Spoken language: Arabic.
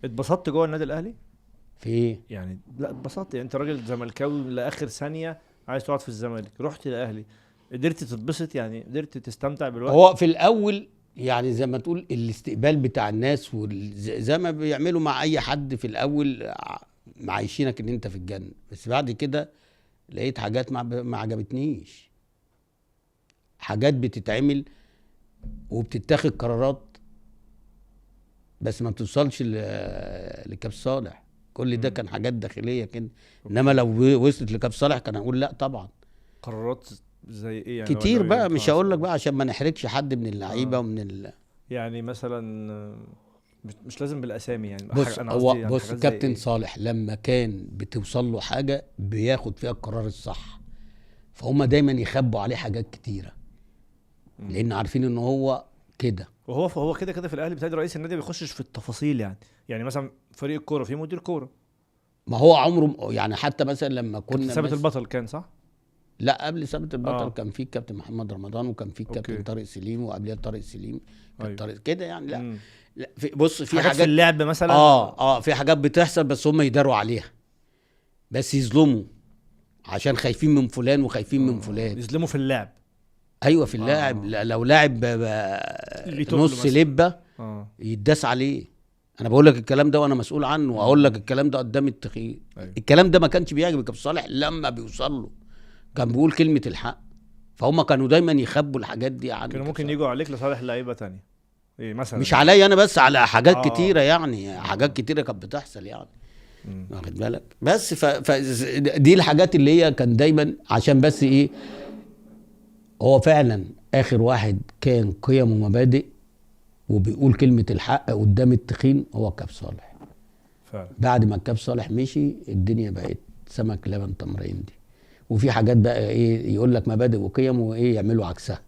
اتبسطت جوه النادي الاهلي في ايه؟ يعني؟ لا اتبسطت يعني، انت راجل زملكاوي لاخر ثانيه عايز تقعد في الزمالك، رحت الاهلي، قدرت تتبسط يعني؟ قدرت تستمتع بالوقت؟ هو في الاول يعني زي ما تقول الاستقبال بتاع الناس زي ما بيعملوا مع اي حد في الاول معايشينك ان انت في الجنه، بس بعد كده لقيت حاجات ما عجبتنيش. حاجات بتتعمل وبتتاخد قرارات بس ما بتوصلش لكاب صالح. كل ده كان حاجات داخليه كده، انما لو وصلت لكاب صالح كان هقول لا طبعا. قرارات زي ايه يعني؟ كتير بقى مش ينفع هقول لك أسأل؟ بقى عشان ما نحرجش حد من اللعيبه آه. ومن يعني مثلا مش لازم بالاسامي يعني، بص انا هو قصدي يعني بص حاجات زي كابتن ايه؟ صالح لما كان بتوصل له حاجه بياخد فيها القرار الصح، فهم دايما يخبوا عليه حاجات كتيره لان عارفين ان هو كده. وهو كده كده في الاهلي بتاعي رئيس النادي ما بيخشش في التفاصيل يعني مثلا فريق الكوره فيه مدير كوره. ما هو عمره يعني حتى مثلا لما كابتن كنا ثابت البطل كان صح؟ لا قبل ثابت البطل اه كان في الكابتن محمد رمضان وكان في الكابتن اوكي. طارق سليم وقبلها طارق سليم كان ايوه. طارق كده يعني. لا, امم لا بص في حاجات في حاجات اللعب مثلا. في حاجات بتحصل بس هم يداروا عليها، بس يظلموا عشان خايفين من فلان وخايفين من فلان. يظلموا في اللعب. ايوه في اللاعب لو لاعب ليه تقله نص مثلا؟ لبه اه يتداس عليه. انا بقول لك الكلام ده وانا مسؤول عنه، واقول لك الكلام ده قدام التخيل. ايوه. الكلام ده ما كانش بيعجب ابو صالح لما بيوصل له، كان بيقول كلمه الحق. فهم كانوا دايما يخبوا الحاجات دي عن كانوا كابتن ممكن صالح. يجوا عليك لصالح لعيبه تانية، ايه مثلا مش يعني؟ عليا انا بس، على حاجات كتيره اه يعني، حاجات كتيره كانت بتحصل يعني. مم. واخد بالك؟ بس دي الحاجات اللي هي كان دايما عشان بس ايه، هو فعلا اخر واحد كان قيم ومبادئ وبيقول كلمه الحق قدام التخين هو كاب صالح. فعلا. بعد ما كاب صالح مشي الدنيا بقت سمك لبن تمرين دي، وفي حاجات بقى ايه يقول لك مبادئ وقيم وايه يعملوا عكسها.